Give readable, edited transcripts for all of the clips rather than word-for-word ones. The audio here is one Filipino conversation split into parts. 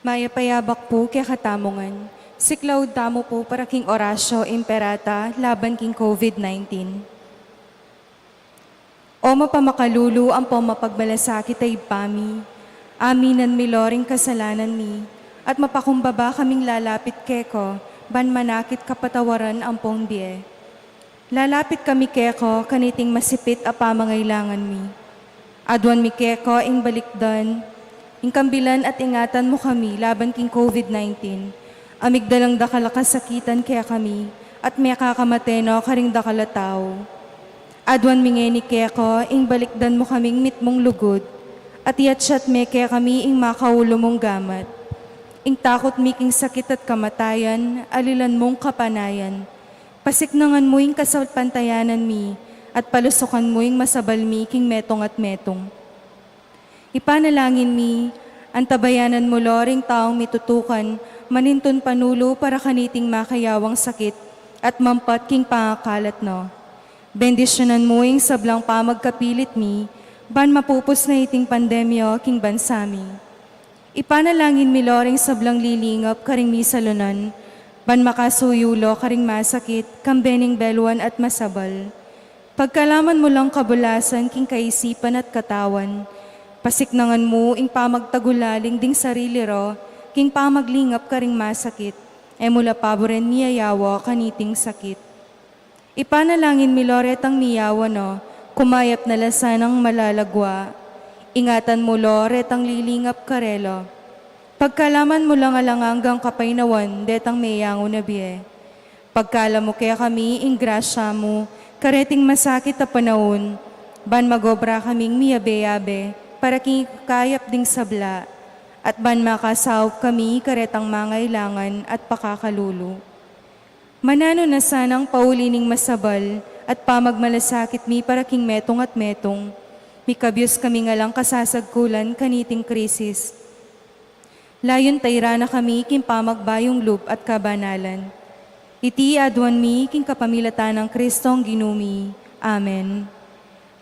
Maya payabak po kaya katamongan. Siklaw damo po para king orasyo imperata laban king COVID-19. O mapamakalulu ang pamapagmalasakit ay pami. Aminan mi loring kasalanan mi. At mapakumbaba kaming lalapit keko, ban manakit kapatawaran ang pongbiye. Lalapit kami keko, kaniting masipit a pamangailangan mi. Adwan mi keko, ing balikdan, ing kambilan at ingatan mo kami laban king COVID-19. Amigdalang dakalakasakitan kaya kami, at may kakamateno karing dakalataw. Adwan mingeni keko, ing balikdan mo kaming mitmong lugod, at iyatsat me kaya kami ing makaulo mong gamat. Ing takot miking sakit at kamatayan, alilan mong kapanayan. Pasiknangan mo ing kasapantayanan mi, at palusukan mo ing masabal mi king metong at metong. Ipanalangin mi, antabayanan mo loring taong mitutukan, maninton panulo para kaniting makayawang sakit, at mampat king pangakalat no. Bendisyonan mo ing sablang pamagkapilit mi, ban mapupos na iting pandemyo king bansami. Ipanalangin mi loring sablang lilingap karing mi salunan, ban makasuyulo karing masakit, kambening belwan at masabal. Pagkalaman mo lang kabulasan king kaisipan at katawan, pasiknangan mo ing pamagtagulaling ding sarili ro, king pamaglingap karing masakit, mula paboren miyayawa kaniting sakit. Ipanalangin mi loretang miyawa no, kumayap na lasanang malalagwa. Ingatan mo loretang lilingap karelo. Pagkalaman mo lang alanganggang kapainawan, detang mayango na biye. Pagkala mo kaya kami, ing grasya mo, kareting masakit na panahon, ban magobra kaming miyabe-yabe, para kayap ding sabla, at ban makasawp kami karetang mangailangan at pakakalulu. Manano na sanang paulining masabal, at pamagmalasakit mi para king metong at metong, mikabyos kami nga lang kasasagkulan kaniting krisis. Layon tayra na kami king pamagbayong loob at kabanalan. Iti adwan mi king kapamilatan ng Kristong ginumi. Amen.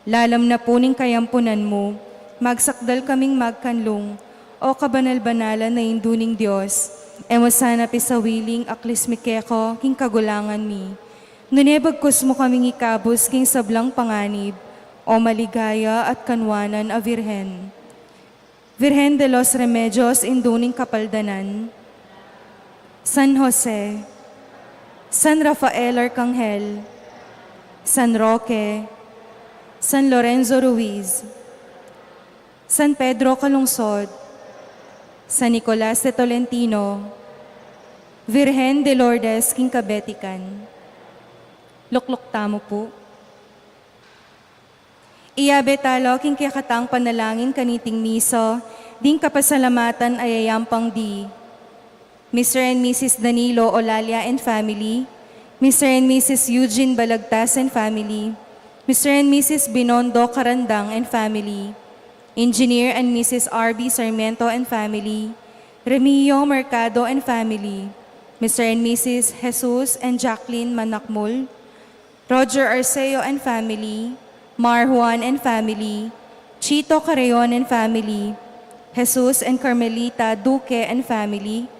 Lalam na po ning kayampunan mo, magsakdal kaming magkanlong, o kabanal-banalan na induning Diyos, sana pisawiling aklis mikeko king kagulangan mi. Nunebagkus mo kaming ikabos king sablang panganib, o maligaya at kanwanan a Virhen. Virgen de los Remedios, induning kapaldanan. San Jose, San Rafael Arcangel, San Roque, San Lorenzo Ruiz, San Pedro Calungsod, San Nicolas de Tolentino, Virgen de Lourdes, king kabetikan. Lukluk tamo po. Iyabe talo king kiyakatang panalangin kaniting miso, ding kapasalamatan ayayampang di. Mr. and Mrs. Danilo Olalia and family, Mr. and Mrs. Eugene Balagtas and family, Mr. and Mrs. Binondo Carandang and family, Engineer and Mrs. R.B. Sarmiento and family, Remio Mercado and family, Mr. and Mrs. Jesus and Jacqueline Manakmul, Roger Arceo and family, Mar Juan and family, Chito Carreon and family, Jesus and Carmelita Duque and family,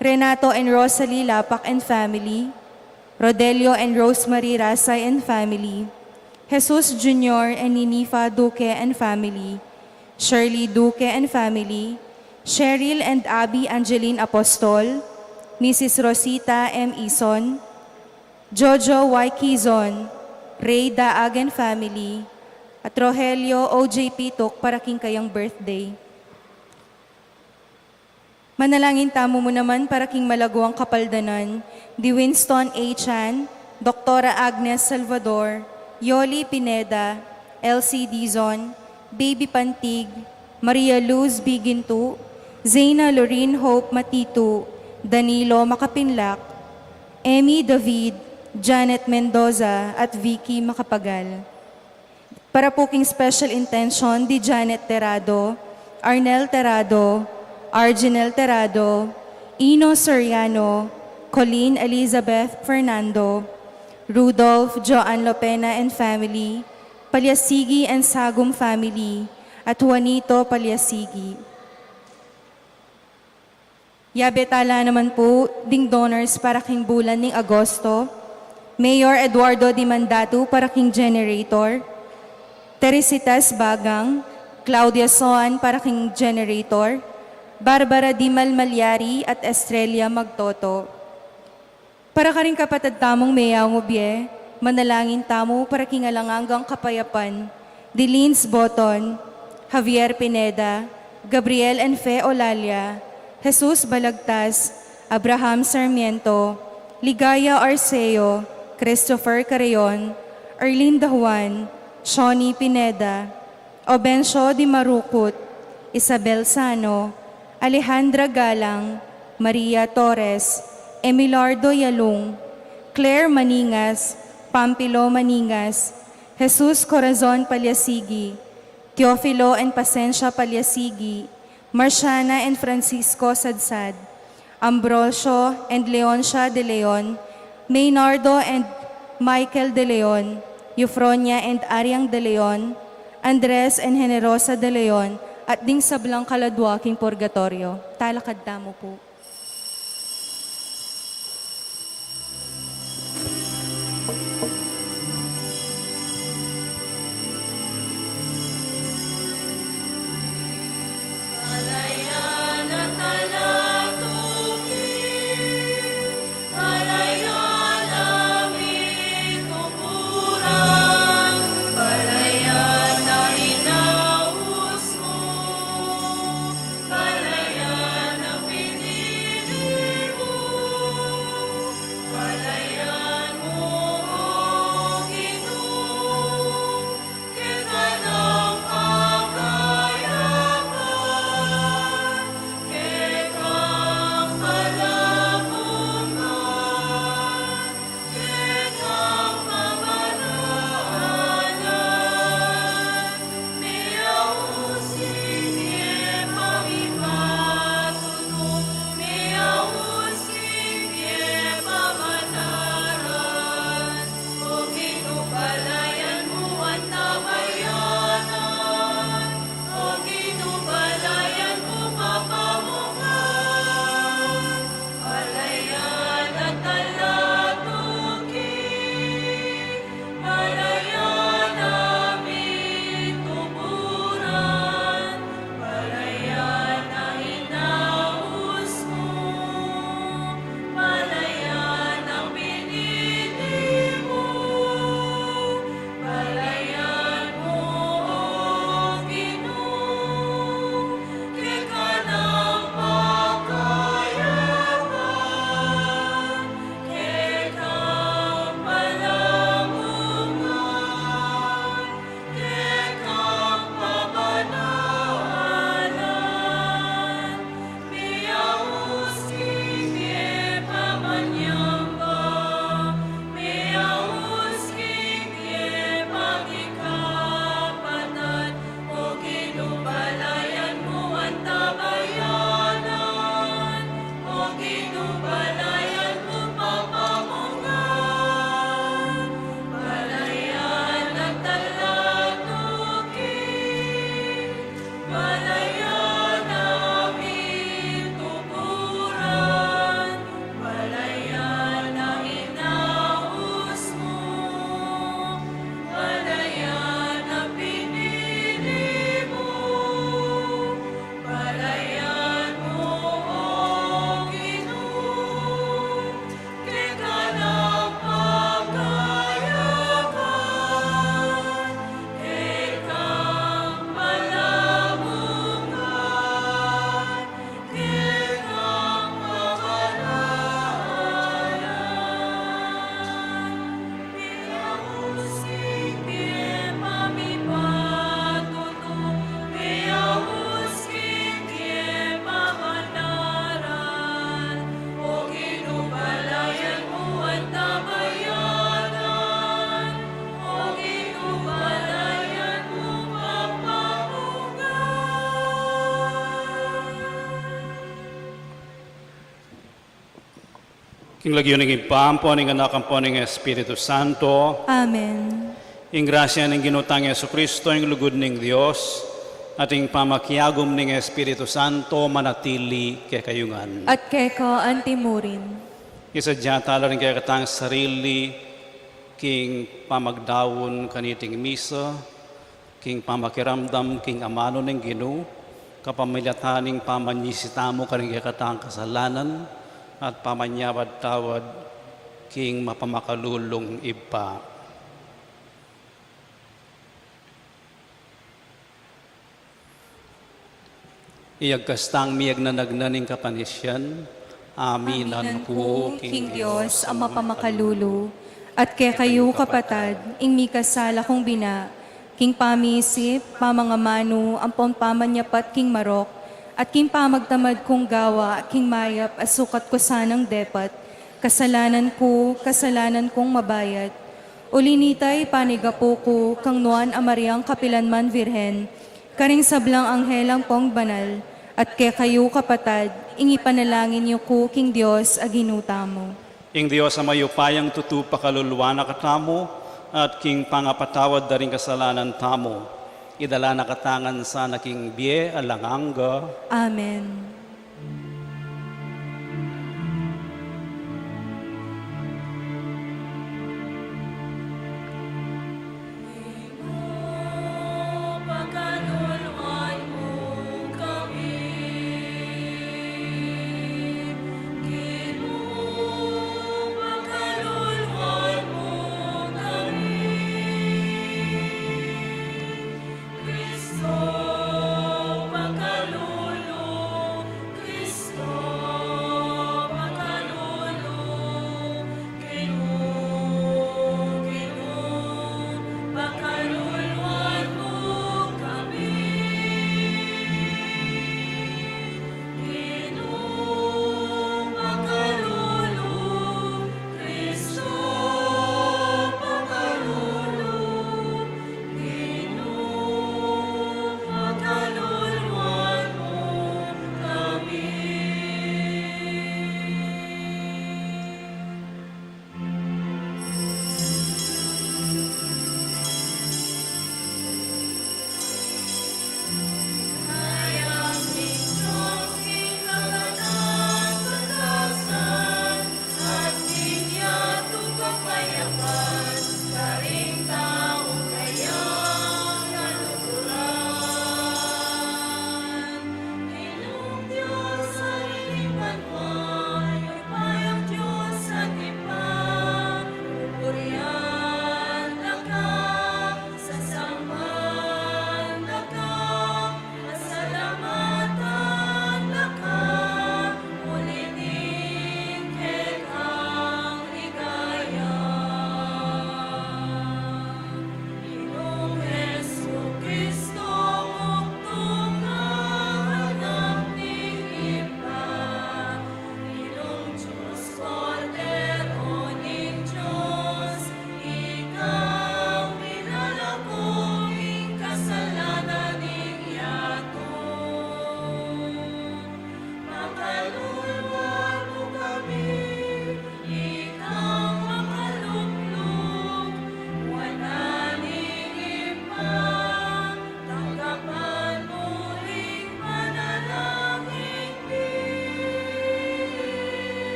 Renato and Rosalie Lapak and family, Rodelio and Rosemary Rasay and family, Jesus Jr. and Ninifa Duque and family, Shirley Duque and family, Cheryl and Abby Angeline Apostol, Mrs. Rosita M. Ison, Jojo Y. Quizon, Ray Daag and family, at Rogelio O.J. Pitok para king kayang birthday. Manalangin tamo mo naman para king malaguang kapaldanan, di Winston A. Chan, Dr. Agnes Salvador, Yoli Pineda, Elsie Dizon, Baby Pantig, Maria Luz Bigintu, Zayna Lorene Hope Matitu, Danilo Makapinlak, Emmy David, Janet Mendoza at Vicky Makapagal. Para po king special intention di Janet Terado, Arnel Terado, Arginel Terado, Ino Soriano, Colleen Elizabeth Fernando, Rudolph Joan Lopena and family, Palyasigi and Sagum family, at Juanito Palyasigi. Yabetala naman po ding donors para king bulan ning Agosto. Mayor Eduardo Di Mandatu para king generator. Teresitas Bagang, Claudia Soan para king generator. Barbara Di Malmalyari at Estrella Magtoto. Para ka rin kapatid tamong Mea Ngubye, manalangin tamo para king alangangang kapayapan. Dilins Boton, Javier Pineda, Gabriel Enfe Olalia, Jesus Balagtas, Abraham Sarmiento, Ligaya Arceo, Christopher Carreon, Erlinda Juan, Shawnee Pineda, Obencio Di Marukut, Isabel Sano, Alejandra Galang, Maria Torres, Emilardo Yalung, Claire Maningas, Pampilo Maningas, Jesus Corazon Palyasigi, Teofilo and Pasencia Palyasigi, Marciana and Francisco Sadsad, Ambrosio and Leoncia de Leon, Maynardo and Michael de Leon, Eufronia and Ariang de Leon, Andres and Generosa de Leon, at ding sablang kaladwaking purgatorio. Talakad damo po. King lagyo ng ipampo, ng anak ang po ng Espiritu Santo. Amen. Ing grasya ng ginutang Yesu Kristo, ing lugod ng Diyos, ating pamakiagom ning Espiritu Santo manatili kekayungan. At keko antimurin. Isadya tala rin kaya katang sarili king pamagdawon kaniting misa, king pamakiramdam king amano ng Ginoo, kapamilyataning pamanyisitamo karing kaya katang kasalanan, at pamanyawad tawad king mapamakalulong iba. Iyagkastang miyag na nagnaning kapanisyan, aminan ko, King Diyos, ang mapamakalulo, at kaya kayo kapatad, ing mikasala kong bina, king pamisip, pamangamano, ang pamanyapat king marok, at king pamagtamad kong gawa, king mayap, asukat ko sanang depat, kasalanan kong mabayat. Ulinitay panigapo ko, kang nuan amariang kapilanman virhen, karing sablang anghelang pong banal, at kaya kayo kapatad, ingi panalangin niyo ko, king Diyos, aginuta mo. Ing Diyos ang mayupayang tutupa kaluluwa na katamo, at king pangapatawad daring kasalanan tamo. Idala na katangan sa naking biye alanganga. Amen.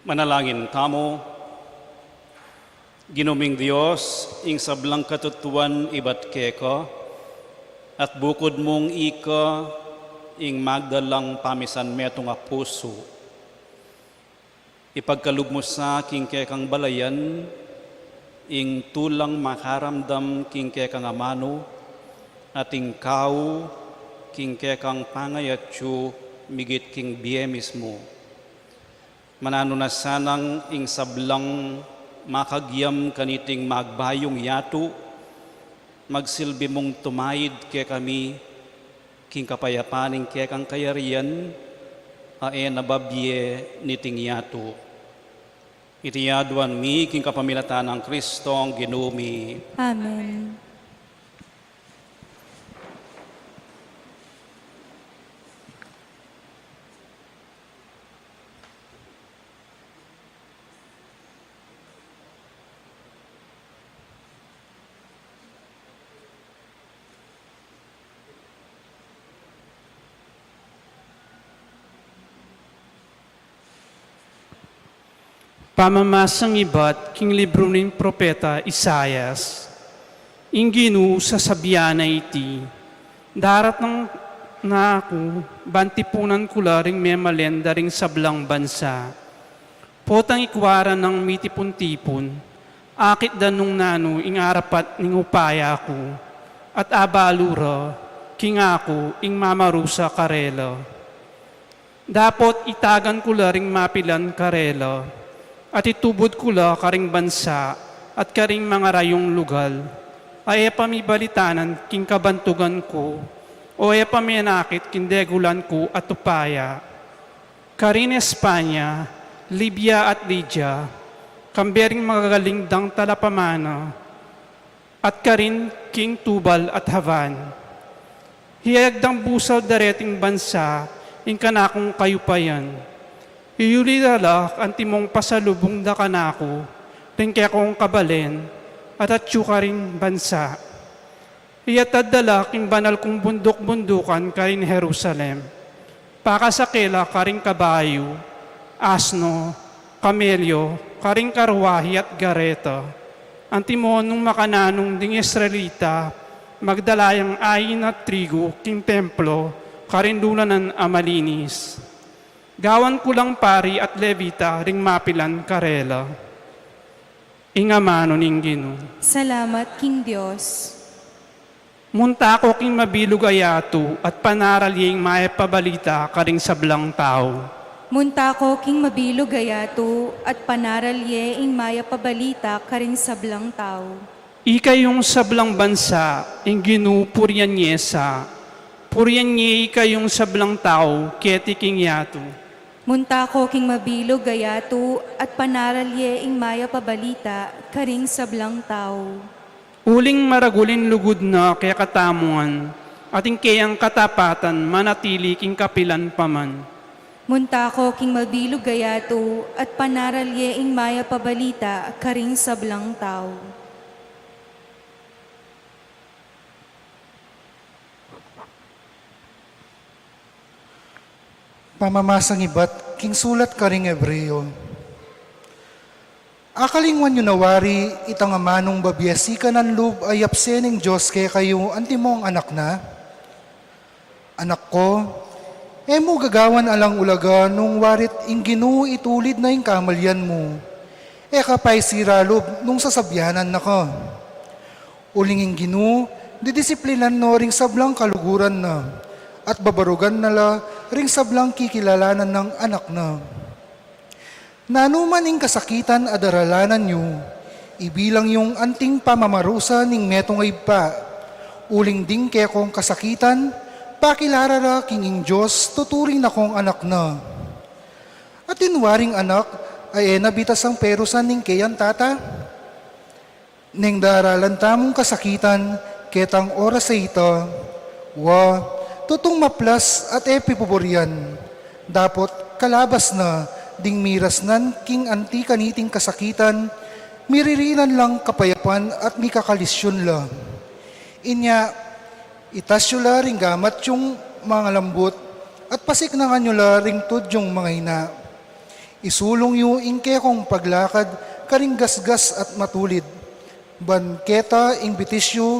Manalangin tamo, Ginuming Diyos, ing sablang katutuan ibat keka, at bukod mong ika, ing magdalang pamisan metong a puso. Ipagkalugmo sa king kekang balayan, ing tulang makaramdam king kekang amano, at ing kau king kekang pangayatyo migit king biye mismo. Manano na sanang ing sablang makagyam kaniting magbayong yato, magsilbi mong tumayid ke kami, king kapayapaning ke kang kayarian, ae nababye niting yato. Itiyaduan mi king kapamilatan ng Kristong ginumi. Amen. Pamamasang iba't king libro ng propeta Isayas, Inginu sa sabiana iti, darat ng na ako, bantipunan ko laring memalenda ring sablang bansa. Potang ikwaran ng mitipon-tipon, akit danong nano ing arapat ning upaya ko, at abalura, king ako ing mamarusa karela. Dapot itagan ko laring mapilan karela, at itubod ko la karing bansa at karing mga rayong lugal, ay pamibalitanan king kabantugan ko, o paminakit kindegulan ko at upaya. Karin Espanya, Libya at Lydia, kambering magagaling dang talapamana, at karin king Tubal at Havan. Hiyagdang busaw dareting bansa, ing kanakong kayupayan. Iyulidala antimong pasalubong da kanako, tingke kong kabalen, at atsyuka rin bansa. Iyatadala king banal kong bundok-bundukan karin Jerusalem. Pakasakela karing kabayo, asno, kamelyo, karing karwahi at gareta. Antimon nung makananong ding Israelita, magdalayang ayin at trigo king templo, karin dulanan amalinis. Gawan ko lang pari at levita ring mapilan karela. Ingamano ning Ginoo. Salamat, King Diyos. Munta ko king mabilog ayato at panaral yung maipabalita karing sablang tao. Munta ko king mabilog gayato at panaralye ing maya pabalita karing sablang tao. Ikay yung sablang bansa, ing Ginoo puryan nyesa. Puryan nye ikay yung sablang tao, keti king yato. Munta ko king mabilog gayato at panaralye ing maya pabalita karing sablang tao. Uling maragulin lugod na kaya katamuan, ating kayang katapatan manatili king kapilan paman. Munta ko king mabilog gayato at panaralye ing maya pabalita karing sablang tao. Pamamasang iba't king sulat karing Hebreo. Akalingwan nyo nawari itang amanong babiyasi ka ng loob ay apsening Diyos kaya kayo antimong anak na. Anak ko, mo gagawan alang ulaga nung warit ing Ginoo itulid na ing kamalyan mo. Kapay siralob nung sasabyanan na ka. Uling ing Ginoo, didisiplinan no ring sablang kaluguran na at babarugan nala ring sablang kikilalanan ng anak na. Nanuman ing kasakitan adaralanan nyo, ibilang yung anting pamamarusa ning metong pa. Uling ding kaya kong kasakitan, pakilarara king ing Diyos, tuturing na kong anak na. At inwaring anak, ay nabitas ang perusan ning kayan tata. Neng daralan tamong kasakitan, ketang oras sa ito, tutong maplas at epipuburian. Dapot kalabas na, ding miras nan king anti kaniting kasakitan, miririnan lang kapayapan at mikakalisyon lang. Inya, itasyo la ring gamat yung mga lambot at pasik na kanyo la ring tud yung mga ina. Isulong yu ingke kong paglakad karing gasgas at matulid. Banketa ing bitisyo,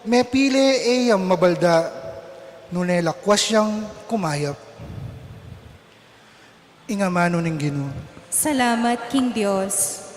me pile eyam mabalda. Nunelakwas siyang kumayap. Ingamano ng Ginoo. Salamat, King Diyos.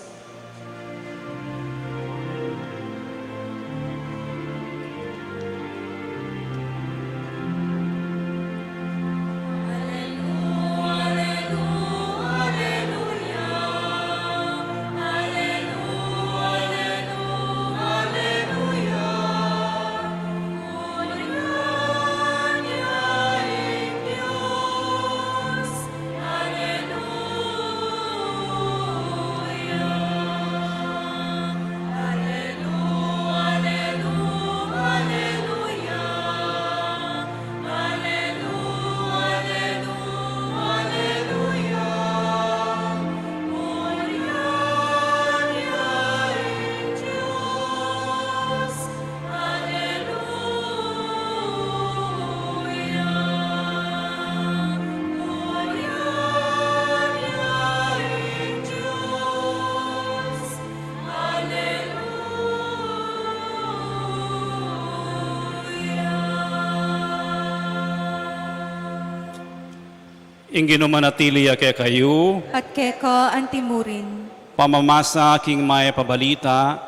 Ingino manatili ke kayo, at keko antimurin. pamamasa king may pabalita,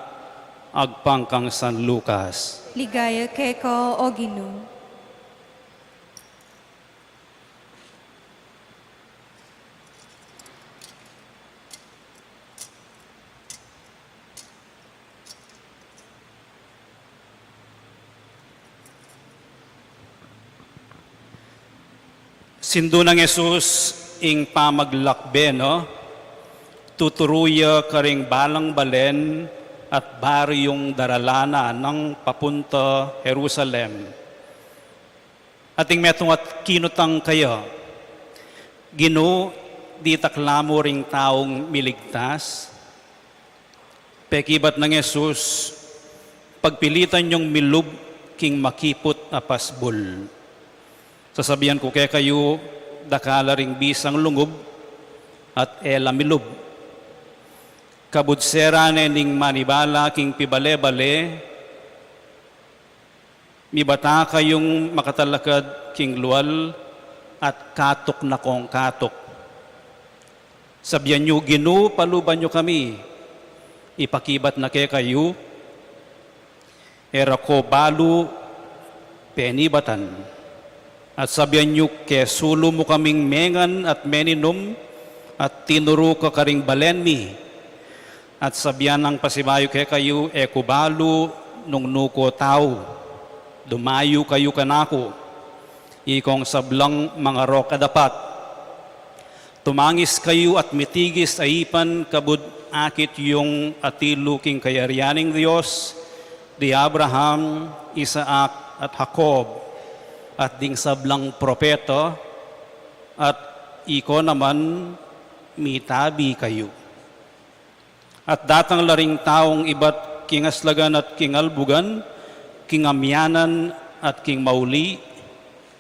agpangkang San Lucas. Ligaya keko o Ginoo. Sindo ng Jesus ing pamaglakbe, no? Tuturuya karing balang balen at baryong daralana ng papunta Jerusalem. Ating metong at kinutang kayo, Ginoo, di taklamo ring taong miligtas, pekibat ng Jesus, pagpilitan yung milub king makipot apasbol. Sasabihan ko kaya kayo, dakala ring bisang lungub at ela milub. Kabudsera ning manibala king pibale-bale, mibata kayong makatalakad king luwal at katok na kong katok. Sabihan nyo, Ginoo, paluban nyo kami, ipakibat na kaya kayo, era ko balu penibatan. At sabihan niyo, kesulo mo kaming mengan at meninom, at tinuro ka karing balenmi. At sabihan ng pasibayo kay kayo, ekubalo nung nuko tao. Dumayo kayo kanako, ikong sablang mga rok adapat. Tumangis kayo at mitigis aipan kabud akit yung atiluking kayarianing Diyos, di Abraham, Isaac at Jacob, at ding sablang propeta, at iko naman mitabi kayo. At datang laring taong iba't kingaslagan at kingalbugan, kingamyanan at king mauli,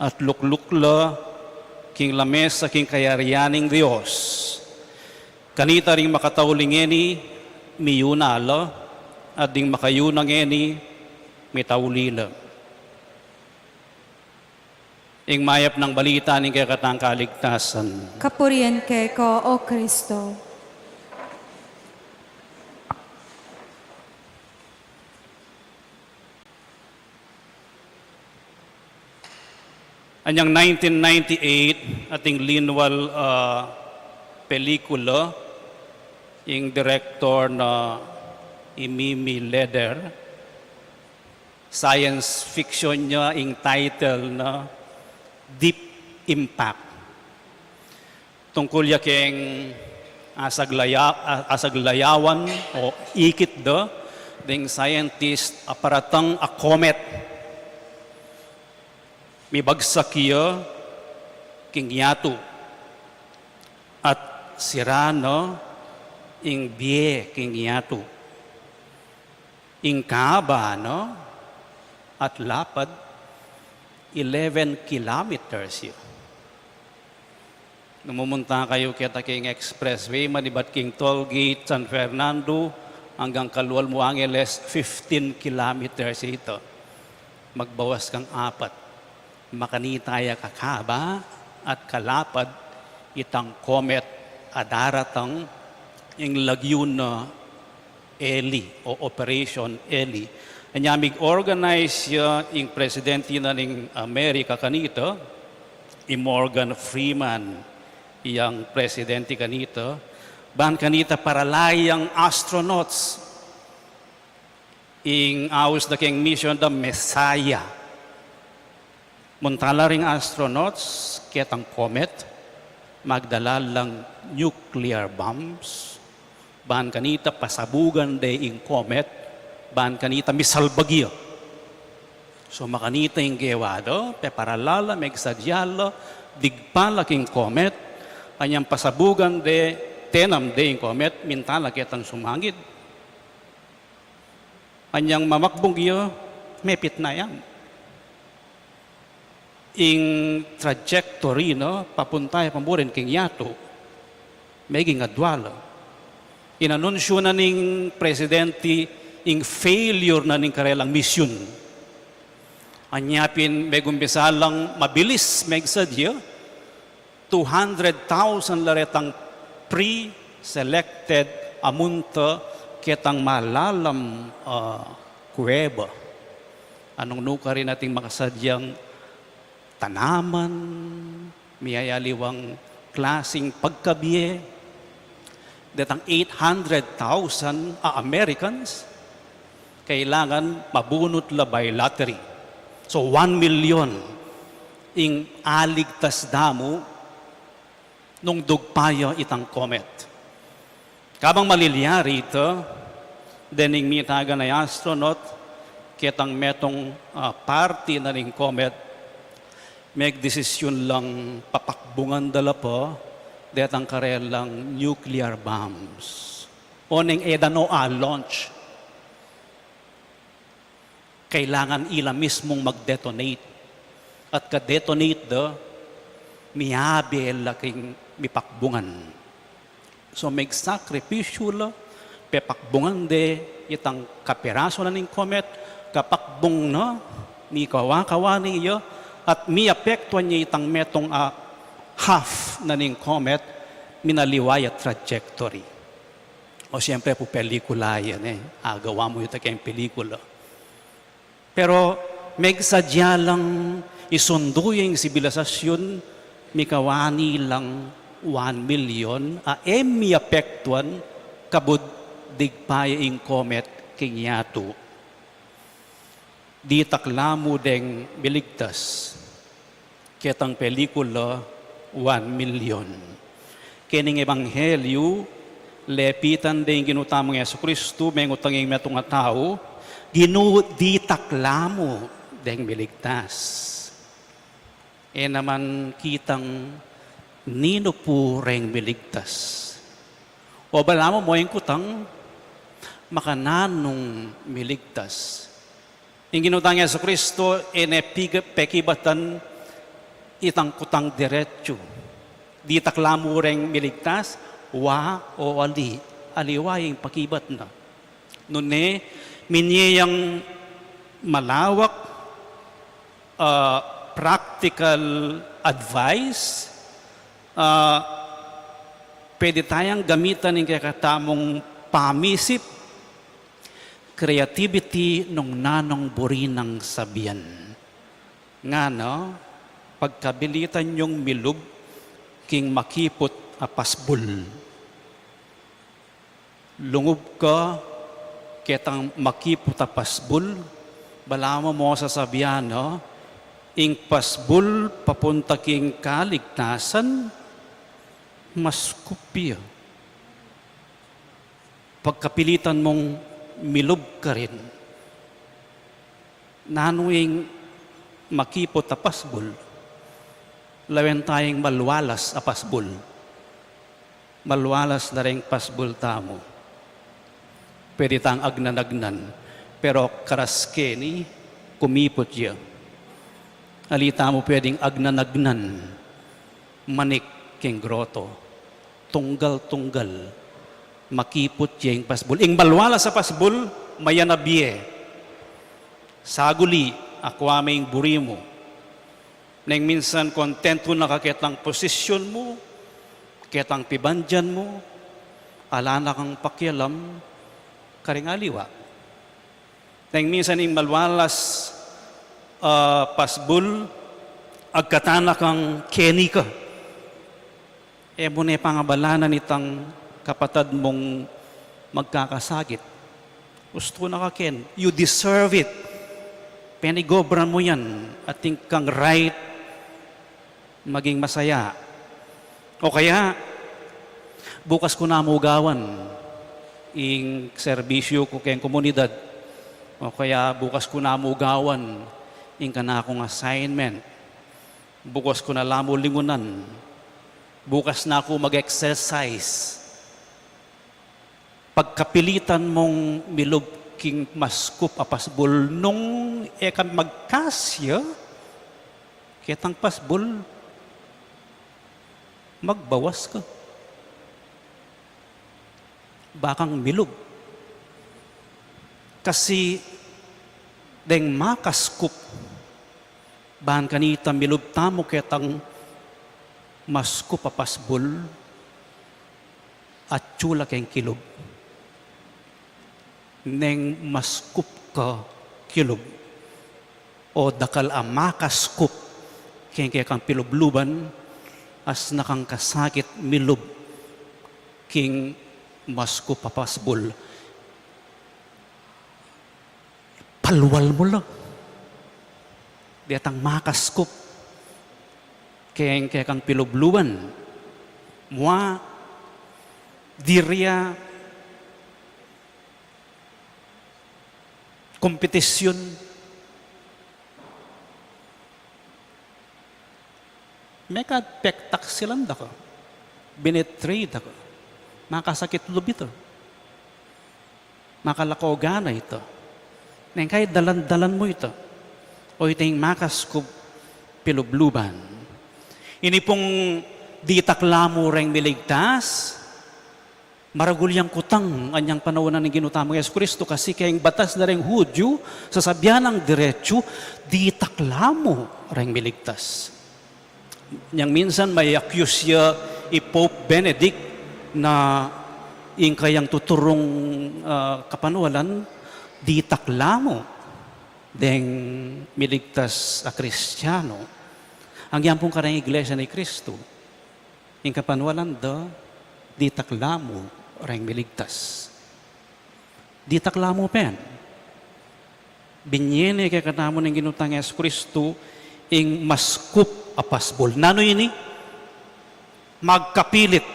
at luklukla, king lames sa king kayarianing Diyos. Kanita ring makataulingeni, miyunala, at ding makayunangeni, mitaulila. Ing mayap ng balita ng kakatang kaligtasan. Kapurian keko o Kristo. Anyang 1998 ating linwal pelikula, yung director na Mimi Leder, science fiction niya, yung title na Deep Impact. Tungkol ya keng asaglayawan o ikit da, ding scientist aparatang a comet. Mibagsak iya king yato. At sirano ing bie king yato. Ing kaba, no? At lapad 11 kilometers yun. Numumunta kayo kita king expressway, manibat king toll gate, San Fernando, hanggang Kalual mo Angeles, 15 kilometers ito. Magbawas kang 4. Makanitaya kakaba at kalapad itang comet adaratang yung lagyon na Eli o Operation Eli. Anyamig organize yung presidente na ng Amerika kanito, Morgan Freeman, yung presidente kanito, ban kanita paralayang astronauts, ing aus na king mission the Messiah. Muntala ring astronauts, ketang comet, magdala lang nuclear bombs, ban kanita pasabugan de ing comet, ban kanita misalbagyo. So makanita yung gewado, peparalala, megsadyalo, digpala king comet, anyang pasabugan de tenam de yung comet, mintala ketang sumangid. Anyang mamakbungyo, mepit na yan. Ing trajectory, no, papuntay pamurin king yato, meging adwala. Inanunsyo na ning presidente ing failure na ning karelang mission. Anyapin megumbisalang mabilis megsadyo, 200,000 laretang pre-selected amunta ketang malalam kuweba. Anong nuka rin nating makasadyang tanaman, miyayaliwang klasing pagkabiye, datang 800,000 Americans kailangan mabunot la by lottery. So 1 million ing aligtas damo nung dugpayo itang comet. Kabang maliliari ito, dening mitaga na astronaut, kitang metong party na ning comet, may desisyon lang papakbungan dala po, detang karelang nuclear bombs. O ning EDA-NOAA launch. Kailangan ila mismong mag-detonate. At ka-detonate do, miyabi laking mipakbungan. So may sakripisyo la, pepakbungan de itang kapiraso na ning comet, kapakbung na, mi kawa niya, at mi apektuan niya itang metong half na ning comet, minaliwaya trajectory. O siyempre po pelikula yan agawa mo yung kayong pelikula. Pero may sadya lang isundo yung sibilisasyon, mikawani lang 1 million, mi apektuan kabud digpaya ing comet kinyato. Di taklamo deng biligtas, ketang pelikula 1 million. Kining ebanghelyo, lepitan deng ginutamang Yesu Kristo, may ngutanging metong nga tao, di taklamo deng biligtas. Naman kitang nino po reng biligtas. O balamo mo yung kutang makananong miligtas. Yung ginutang Yesu Kristo, pekibatan itang kutang diretsyo. Di taklamo reng miligtas, wa o aliwa yung pakibat na. Nune, minyayang malawak practical advice, pwede tayong gamitan ng kakatamong pamisip, creativity nung nanong buri ng sabiyan. Nga no, pagkabilitan yung milog, king makipot apasbul. Lungub ka, ketang makipot apasbul, balama mo sa sabiyan, no? Ing pasbul papunta king kaligtasan, mas kupya. Pagkapilitan mong milob ka rin, nanuing makipot a pasbul, lawen tayong malwalas a pasbul. Malwalas na rin pasbul tamo. Pwede tang agnanagnan, pero karaske ni kumipot siya. Alita mo pwedeng agnanagnan, manik king groto, tunggal-tunggal, makipot yung pasbul. Ing balwala sa pasbul, mayanabye. Saguli, akwa may buri mo. Nang minsan kontento nakakitang posisyon mo, kitang pibandyan mo, alana kang pakialam, karing aliwa. Nang minsan ing malwalas pasbul, agkatana kang keni ka. Mo na pangabalanan itang kapatad mong magkakasakit. Gusto na ka, Ken. You deserve it. Penigobran mo yan at kang right maging masaya. O kaya, bukas ko na mugawan ing serbisyo ko kayong komunidad. O kaya, bukas ko na mugawan ing kanakong assignment. Bukas ko na lamo lingunan. Bukas na ako mag-exercise. Pagkapilitan mong milog king maskup apasbul nung magkasya, kitang pasbul, magbawas ka. Bakang milog. Kasi deng makaskup, bahan kanita milog tamo kitang masku papasbol at chula keng kilog. Neng maskup ka kilog o dakal amakaskup keng kang pilubluban as nakang kasakit milub king maskup papasbol. Palwal mo lang. Diatang makaskup keng kang pilubluban. Mua diria kompetisyon meka pektak silang dako binetray dako makasakit lubito makalakogana ito neng kay dalan-dalan mo ito o ito yung makaskub pilubluban ini pong ditaklamo reng miligtas maragulyang kutang anyang panawanan ng ginutamang Yesu Kristo kasi kayang batas na rin Hudyo sa sabyan ng diretso di taklamo rin miligtas. Yang minsan may accuse siya i Pope Benedict na yung kayang tuturong kapanuwalan di taklamo deng miligtas a Kristiyano. Ang yan pong karang iglesia ni Kristo yung kapanuwalan di taklamo reng miligtas. Di taklamo pen. Binyene kay kanamo ng ginutang Yesu Kristo ing maskup apasbol. Nano ini? Magkapilit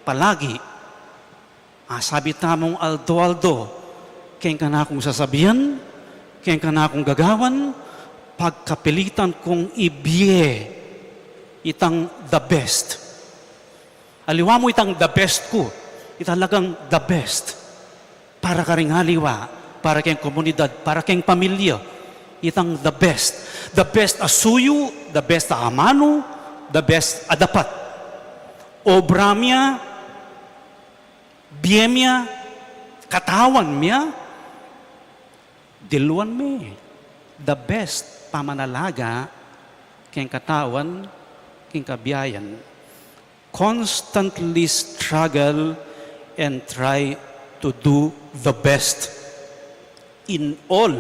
palagi. Sabi tamong aldo-aldo, kaya ka na akong sasabihan, kaya ka na akong gagawan, pagkapilitan kong ibiye itang the best. Aliwa mo itang the best ko. Italagang the best. Para ka ring haliwa, para kayong komunidad, para kayong pamilya. Itang the best. The best asuyo, the best amano, the best adapat. Obra miya, biyemya, katawan miya, diluan mi. The best pamanalaga kayong katawan, kayong kabiyayan. Constantly struggle and try to do the best in all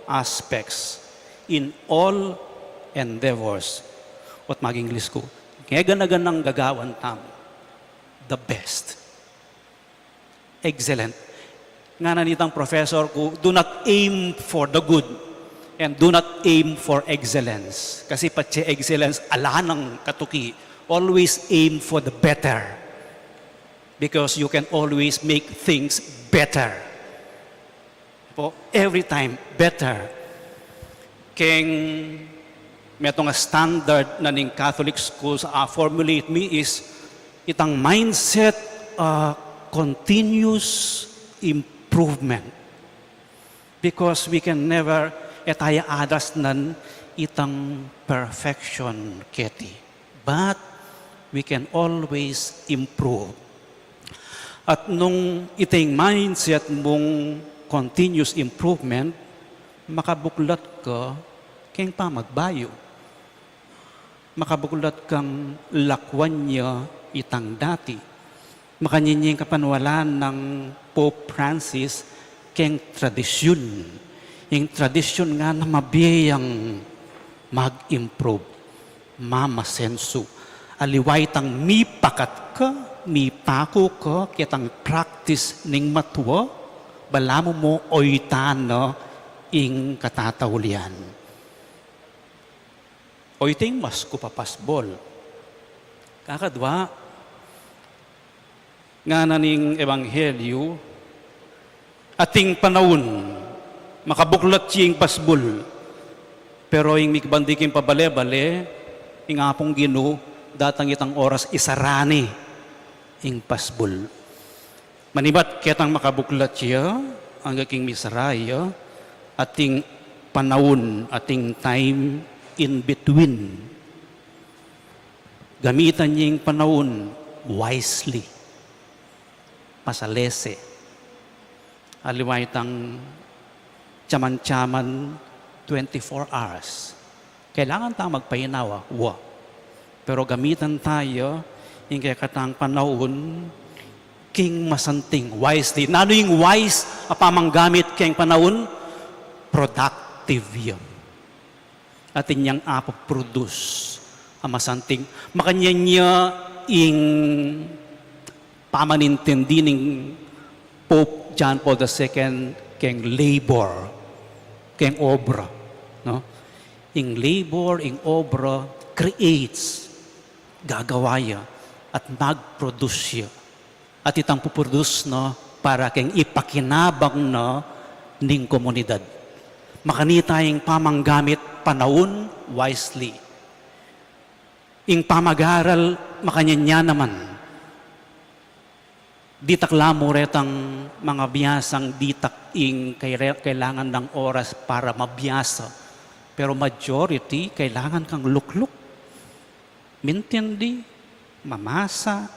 aspects, in all endeavors. What mag-English ko? Kaya ganagan gagawan tam. The best. Excellent. Nga nanitang professor ko, do not aim for the good and do not aim for excellence. Kasi pati excellence, ala ng katuki. Always aim for the better. Because you can always make things better. Po, every time, better. Keng metong standard na ning Catholic schools formulate me is itang mindset continuous improvement. Because we can never etaya adas nan itang perfection keti. But we can always improve. At nung iting mindset mong continuous improvement, makabuklat ka keng pa magbayo. Makabuklat kang lakwan niya itang dati. Makanyinying kapanwalan ng Pope Francis keng tradisyon. Yung tradisyon nga na mabiyang mag-improve, mamasenso. Aliway tang mipakat ka, mipako ka, kitang practice ning matwa, balamo mo oitano ing katataulian. Oiting mas kupapasbol. Kakadwa, nga naning ebanghelyo, ating panahon, makabuklat siyang pasbol, pero yung mikbandiking pabale-bale, ing apong Ginoo, datang itang oras isarani ing pasbol. Manibat ketang makabuklat siya, ang aking misaraya, ating panahon, ating time in between. Gamitan niya yung panahon wisely, pasalese. Aliway itang tsaman-tsaman 24 hours. Kailangan tayong magpainawa. Pero gamitan tayo, yung kaya katang panahon, king masanting, wisely. Nano yung wise, apamang gamit kayong panahon? Productive yun. At inyang produce ang masanting. Makanya niya ing pamanintindi ng Pope John Paul II keng labor, keng obra. No? Ing labor, ing obra, creates, gagawaya, at mag-produce. At itang puproduce no, para keng ipakinabang no, ning komunidad. Makanita yung pamanggamit panahon wisely. Ing pamagaral, makanya naman. Ditak lamo retang mga biyasang ditak ing kailangan ng oras para mabiyasa. Pero majority, kailangan kang lukluk. Mintindi, mamasa.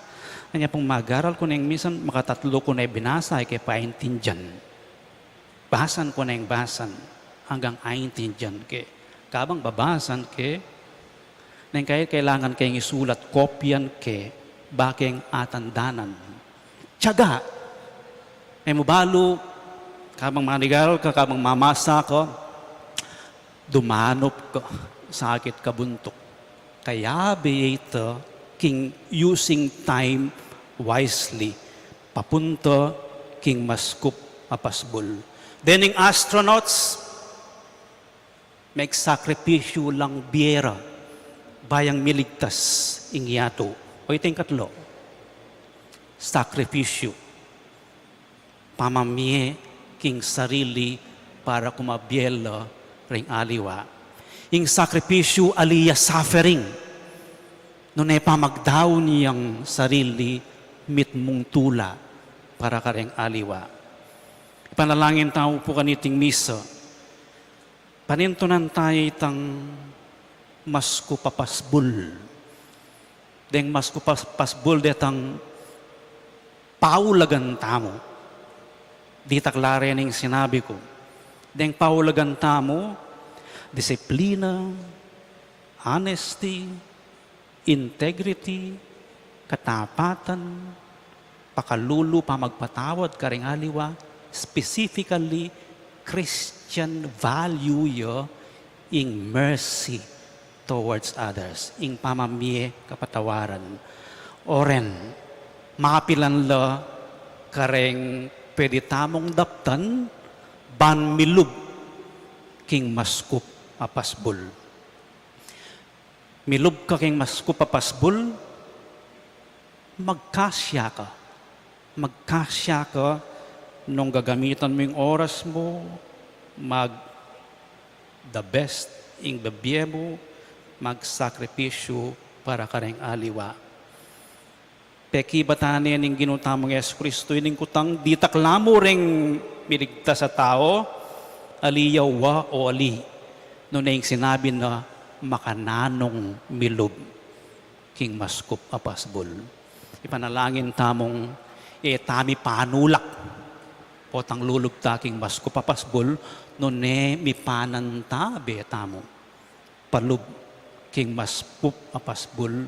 Kanya pong magaral ko na yung minsan, makatatlo ko na yung binasa, ay kaya paintindihan. Basan ko na yung basan, hanggang aintindihan ke. Kabang babasan ke, na yung kailangan kayong isulat, kopyan ke, baking atandanan. Tiyaga. Ay mubalo, kabang manigaral ka, kabang mamasa ko, dumanop ka, sakit kabuntok. Kaya ito, king using time wisely, papunta king maskup apasbol. Then yung astronauts, make sakripisyo lang biyera, bayang miligtas ing yato. O ito yung katlo, sakripisyo, pamamie king sarili para kumabiela ring aliwa. Ing sakripisyo aliya suffering. Noon ay pamagdaw niyang sarili mitmong tula para kareng aliwa. Panalangin tao po kaniting misa. Panintunan tayo itang masku papasbul. Deng masku papasbul detang paulagan tamo. Di taklare ning sinabi ko. Deng paulagan tamo, disiplina, honesty, integrity, katapatan, pakalulu, pamagpatawad, karing aliwa, specifically, Christian value yo in mercy towards others, in pamamie kapatawaran. Oren, makapilan la kareng pwede tamong daptan, ban milub king maskup apasbul. Milub ka king maskup apasbul, magkasya ka. Magkasya ka nung gagamitan mo yung oras mo, the best ing babye mo, magsakripisyo para ka rin aliwa. Peki batanin ning ginutamong Yesu Kristo, ining kutang ditaklamo ring miligtas sa tao, aliyaw wa o ali. Noon na yung sinabi na makananong milub king maskup apasbul. Ipanalangin tamong tami panulak o tang lulugta king maskup apasbul noon mi pananta betamo palub king maskup apasbul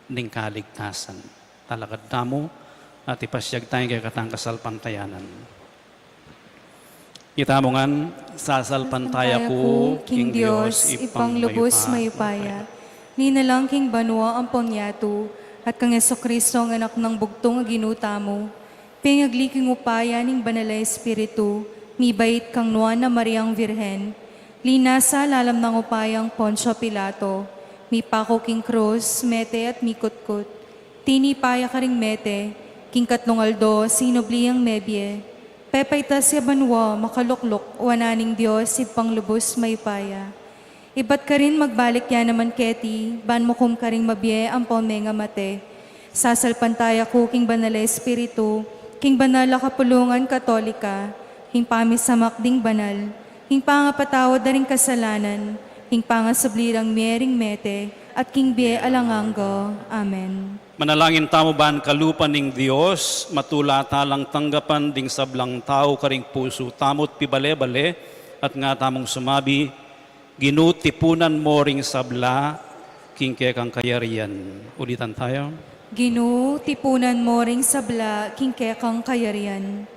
ning kaligtasan. Talakad tamo at ipasyag tayo kay katang kasalpantayanan. Kita mo nga, sasalpantaya ko, King Diyos, ipang lubos mayupaya. Ni na lang King Banwa ang pangyato, at kang Jesucristo ang anak ng bugtong ginuta mo. Pingagliking upaya ning banalay espiritu, mi bait kang nuan na Mariang Virhen. Linasa lalam ng upayang Poncio Pilato, mi pako King Cruz, mete at mikutkut. Tini paya ka ring mete, King Katlong Aldo, sinobliyang mebye. Pepayta siya banwa, makaluklok, wananing Diyos, ipang lubos may paya. Ibat ka rin magbalik yan naman keti, ban mo kum ka rin mabye ang paumenga mate. Sasalpantaya ko, King Banala Espiritu, King Banala Kapulungan Katolika, King Pamisamak ding banal, King Pangapatawad na ring kasalanan, King Pangasablirang mering mete, at King Bie Alanganggo. Amen. Manalangin tamo ban kalupan ning Dios, matula talang tanggapan ding sablang tao karing puso tamot pibale-bale, at nga tamong sumabi, ginutipunan mo ring sabla, king kang kayarian. Ulitan tayo. Ginoo, tipunan mo ring sabla, kingkekang kayarian.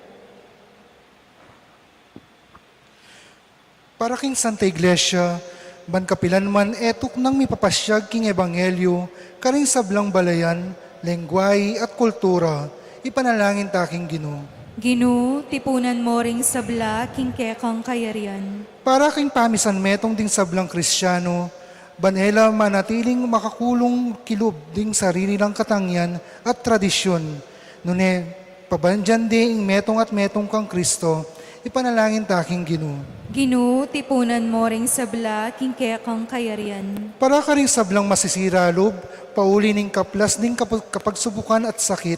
Para king Santa Iglesia, ban kapilan man etuk nang mipapasyag king ebanghelyo, karing sablang balayan, lengguay at kultura, ipanalangin taking Ginoo. Ginoo, tipunan mo ring sabla, kingkekang kayarian. Para king pamisan metong ding sablang Kristiyano, banela manatiling makakulong kilub ding sarili lang katangyan at tradisyon. Nune, pabandyan ding metong at metong kang Kristo, ipanalangin taking Ginoo. Ginoo, tipunan mo ring sabla, kingkekang kayarian. Para ka rin sablang masisira loob, pauli ning kaplas ding kapag subukan at sakit.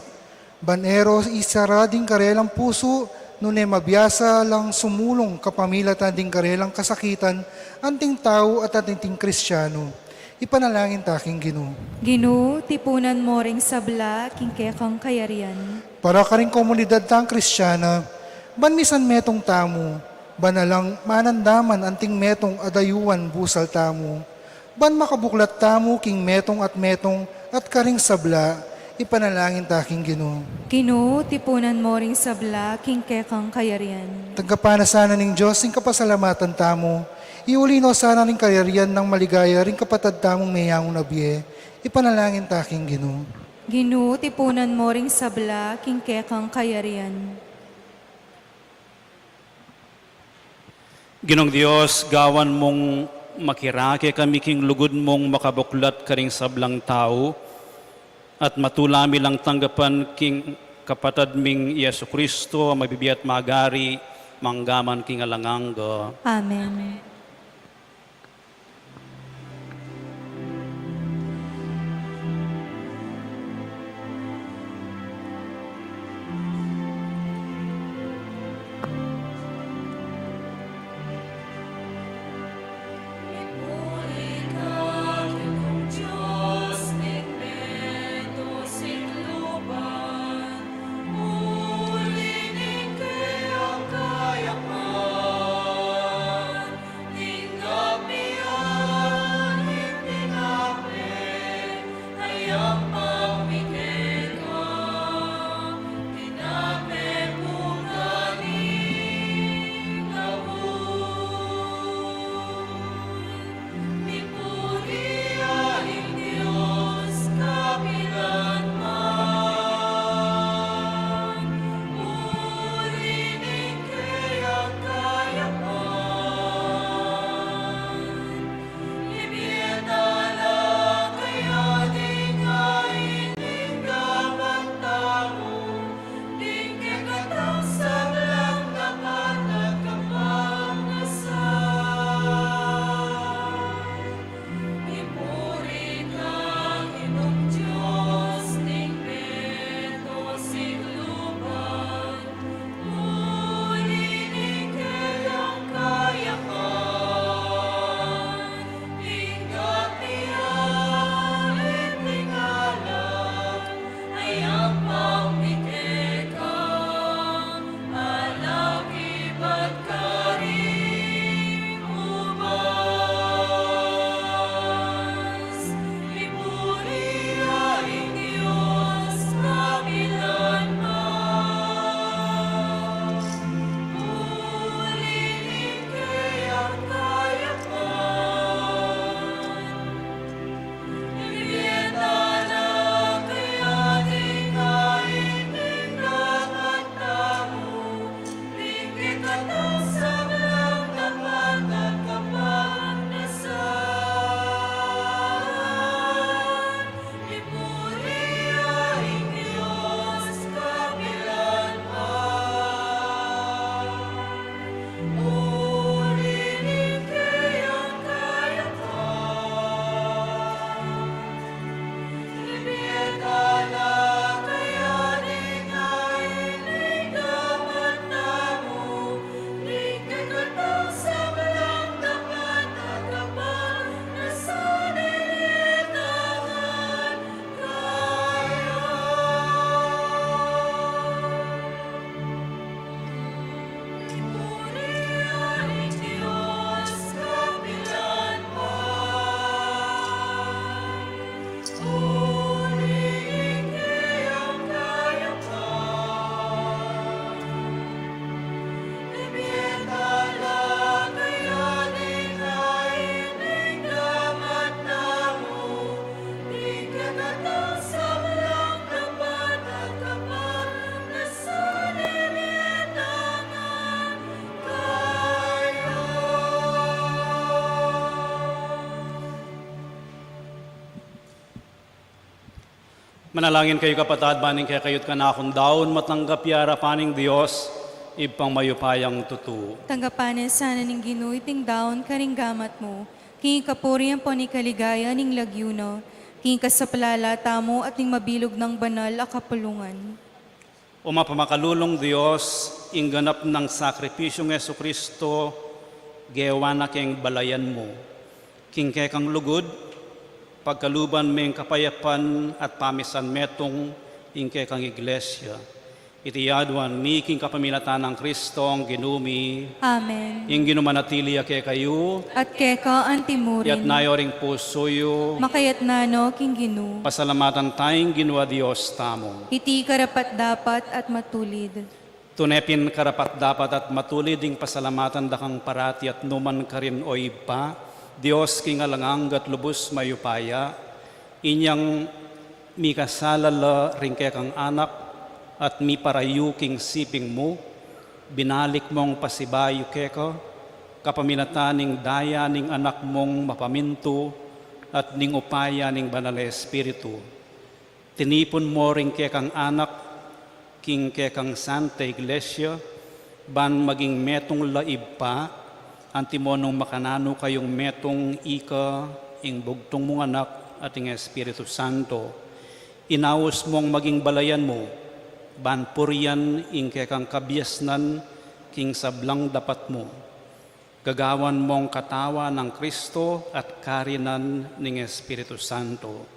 Banero isara ding karelang puso, nune mabiyasa lang sumulong kapamilatan ding karelang kasakitan, anting tao at ating Kristiyano. Ipanalangin taking Ginoo. Ginoo, tipunan mo ring sabla, kingkekang kayarian. Para ka rin komunidad tang Kristiyana, banmisan metong tamo, banalang manandaman anting metong adayuan busal tamo. Ban makabuklat tamo king metong at karing sabla, ipanalangin taking Ginoo. Ginoo, tipunan mo ring sabla, kingkekang kayarian. Tagapana sana ning Diyos, ing kapasalamatan tamo, iulino sana ning kayarian ng maligaya ring kapatad tamong mayang nabiye, ipanalangin taking Ginoo. Ginoo, tipunan mo ring sabla, kingkekang kayarian. Ginong Diyos, gawan mong makirake kami king lugod mong makabuklat karing sablang tao, at matulami lang tanggapan king kapatad ming Yesu Kristo, mabibiyat magari, manggaman king alanganga. Amen. Manalangin kayo kapatad, baning kaya kayot ka na akong daon, matanggap yara paning Diyos, ipang mayupayang tutu. Tanggapanin sana ning Ginoo iting daon karing gamat mo. King kapurihan po ni kaligaya ning lagyuno. King kasapalala tamo at ning mabilog ng banal a kapulungan. O mapamakalulong Diyos, ingganap ng sakripisyong Yesu Kristo, gewa na keng balayan mo. King kang lugod, pagkaluban meng kapayapan at pamisan metong ingke kang iglesia. Itiyaduan mi king kapamilatan ng Kristo ang ginumi, Amen. ing ginumanatili ake kayo, At keka yat antimurin. nayoring pusoyo, Makayat nano King Ginoo. pasalamatan tayong ginwa Diyos tamo. Iti karapat dapat at matulid. Tunepin karapat dapat at matulid ing pasalamatan dakang parati at numan karin o ipa, Diyos king alangang gat lubos mayupaya, inyang mi kasalala ringke kang anak, at mi parayu king siping mo, binalik mong pasibayo keko, kapamilatan ning daya ning anak mong mapaminto, at ning upaya ning banal na espiritu. Tinipon mo ringke kang anak, king kekang Santa Iglesia, ban maging metong laib pa, antimonong makanano kayong metong ika, ing bugtong mong anak at ing Espiritu Santo. Inaos mong maging balayan mo, ban purian ing kekang kabyasnan, king sablang dapat mo. Gagawan mong katawa ng Kristo at karinan ning Espiritu Santo.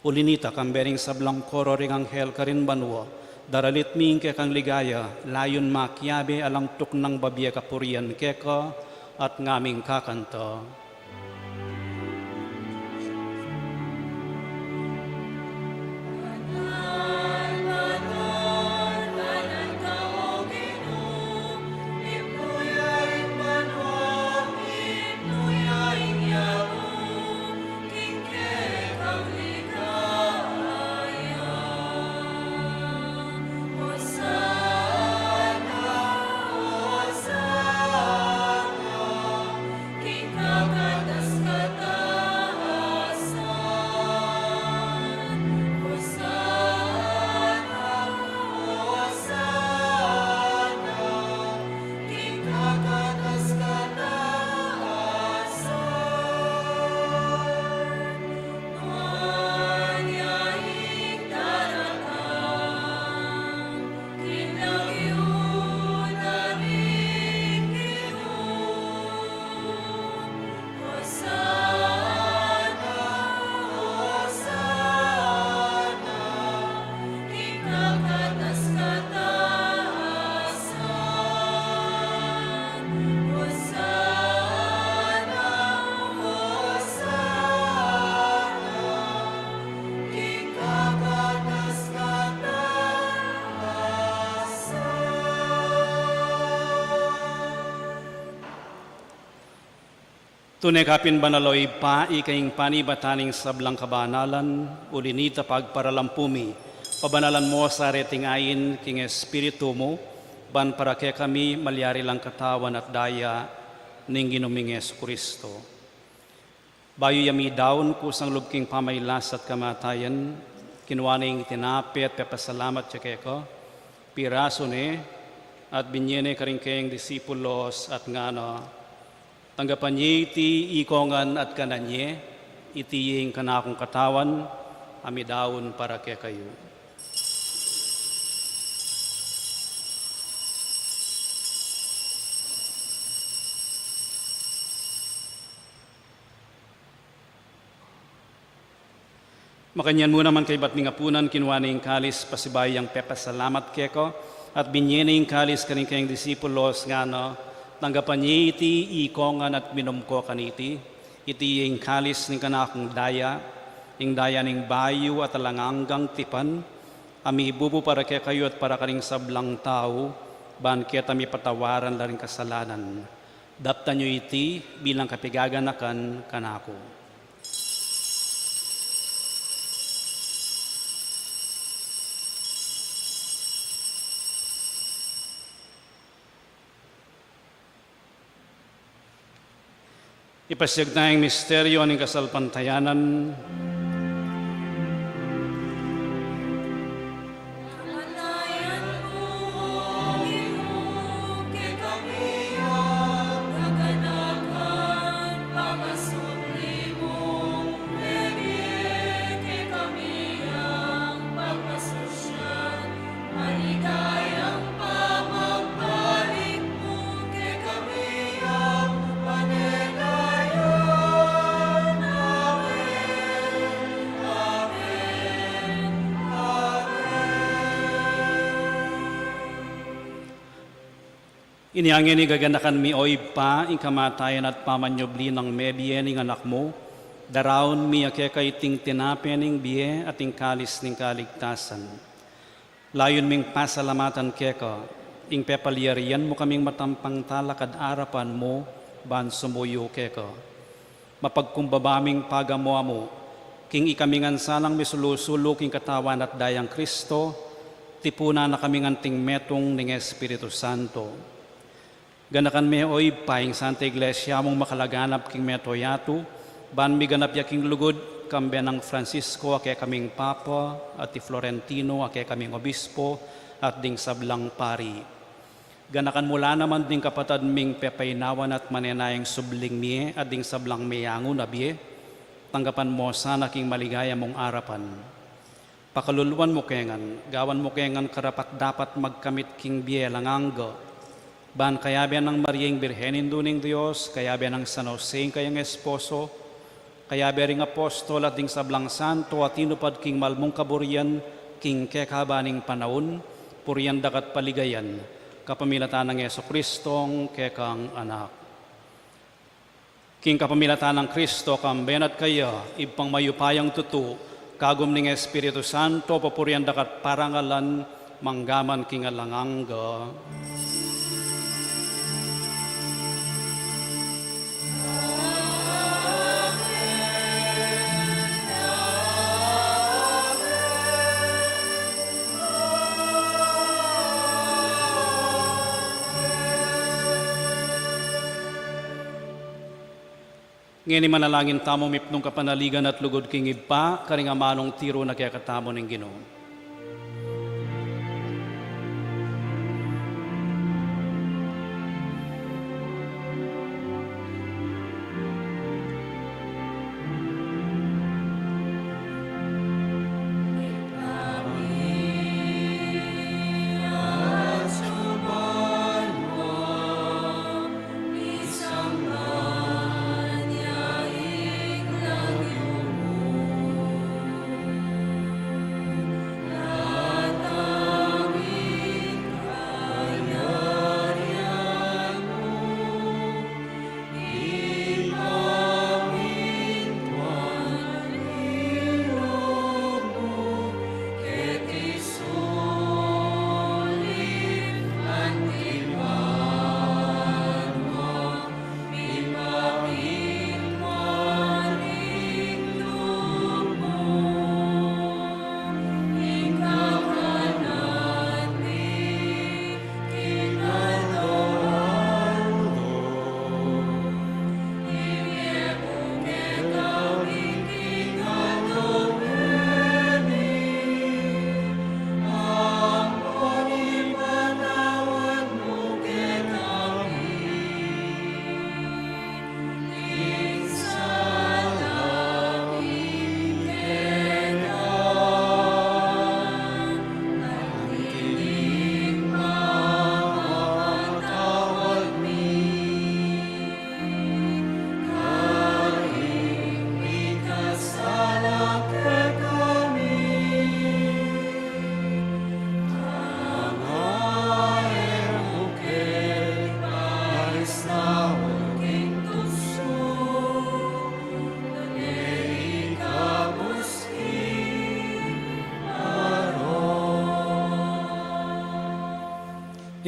Ulinita kambering sablang koro ring anghel karin banwa, daralit ming kekang ligaya, layon makyabe alang tuk ng babiya kapurian keka at ngaming kakanta. Tunay kapin banaloy pa, ikaing panibataning sablang kabanalan, ulinita pagparalampumi, pabanalan mo sa retingayin king Espiritu mo, ban para kaya kami malyari lang katawan at daya ning ginuming Yesu Kristo. Bayo yami daon kusang lubking pamaylas at kamatayan, kinuwaning tinapi at pepasalamat siya keko, piraso ne, at binyene karing kayang disipulos at ngano, tanggapan niya iti ikongan at kananye, itiying kanakong katawan, amidaon para kaya kayo. Makanyan mo naman kay batning apunan, kinuha na yung kalis, pasibayang pepasalamat keko, at binyene yung kalis kaning kayang disipulos nga tanggapan niya iti ikongan at minumko kaniti, iti yung kalis ng kanakong daya, yung daya ng bayo at alanganggang tipan, ami ibubo para kaya kayo at para kaning sablang tao, ban kita mi patawaran la ring kasalanan. Dapta nyo iti bilang kapigaganakan kanako. Ipasyag tayong misteryo ng kasalpantayanan. Iniangin gaganakan mi oy pa, ing kamatayan at pamanyobli ng mebien ing anak mo, daraon mi akekay ting tinapen ing biye at ing kalis ning kaligtasan. Layon ming pasalamatan keka, ing pepaliarian mo kaming matampang talakad arapan mo, ban sumuyo keka. Mapagkumbabaming pagamoa mo, king ikamingan salang misulusulo king katawan at dayang Kristo, tipuna na kaming anting metong ning Espiritu Santo. Ganakan me oy paing Santa Iglesia mong makalaganap king metoyato, ban mi ganap yaking lugod kambe ng Francisco ake kaming Papa at ti Florentino ake kaming Obispo at ding sablang pari. Ganakan mula naman ding kapatad ming pepaynawan at manenayang subling mi at ding sablang miyango na biye, tanggapan mo sana king maligaya mong arapan. Pakaluluan mo kengan, gawan mo kengan karapat dapat magkamit king biye langangga, ban kayabian ng Mariang Birhenin duning Diyos, kayabian ng San Jose kayang esposo, kayabian ng apostol at ding sablang santo at tinupad king malmong kaburian, king kekabaning panahon, purian dakat paligayan, kapamilatan ng Yeso Kristong kekang anak. King kapamilatan ng Kristo, kambenat kaya, ipang mayupayang tutu, kagum ning Espiritu Santo, papurian dakat parangalan, manggaman king alangangga. Ngayon manalangin tamo mipnong kapanaligan at lugod king ipa, karing amanong tiro na kaya katamo ng Ginoo.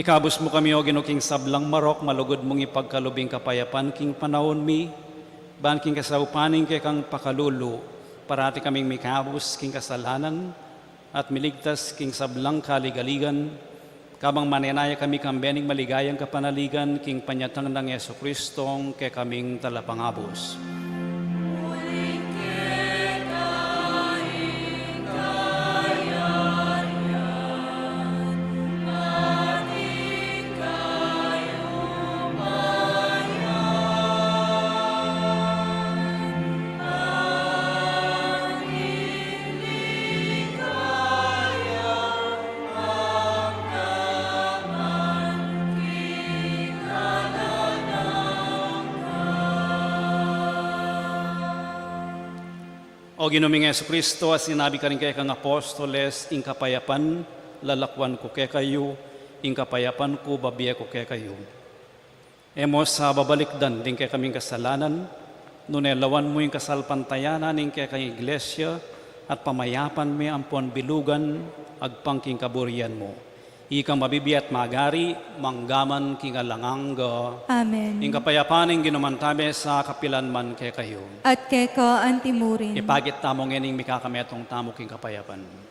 Ikabos mo kami o Ginoo king sablang marok, malugod mong ipagkalubing kapayapan king panahon mi, ban king kasaupaning kay kang pakalulu, parati kaming mikabos king kasalanan, at miligtas king sablang kaligaligan, kabang manenaya kami kambening maligayang kapanaligan, king panyatang ng Yeso Kristong kay kaming talapangabos. O Ginoong Yesu Kristo, as sinabi ka rin kay kang apostoles, ing kapayapan, lalakwan ko kay kayo, ing kapayapan ko, babiya ko kay kayo. Emos sa babalikdan din kay kaming kasalanan, nunelawan mo yung kasalpantayanan ning kay kay iglesia, at pamayapan mo ampon bilugan, agpangking kaburian mo. Ikang mabibiyat magari, manggaman king alanganga. Amen. Ing kapayapaning ginumantabi sa kapilan man kay kayo. At keko antimurin. Ipagit tamong ining mikakametong tamo king kapayapan.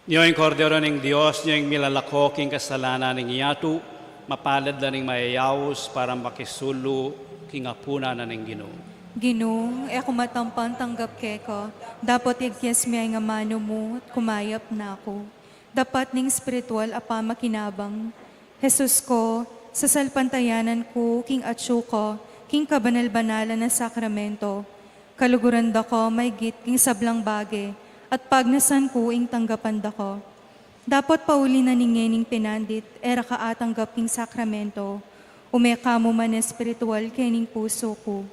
Niyo yung kordero ng Diyos, niyo yung milalako king kasalanan ng iyatu, mapalad na ng mayayaws para makisulo king apuna na ng Ginoo. Ginong, ako matampan tanggap keko, dapat igyas mi ay nga mano mo at kumayap na ako. Dapat ning spiritual apa makinabang. Jesus ko, sa salpantayanan ko, king atsu ko, king kabanal-banalan na sakramento, kaluguran da ko may git king sablang bage, at pagnasan ko ing tanggapan da ko. Dapat pauli na ningening pinandit, era ka atanggap king sakramento, umeka mo man espiritual kening puso ko.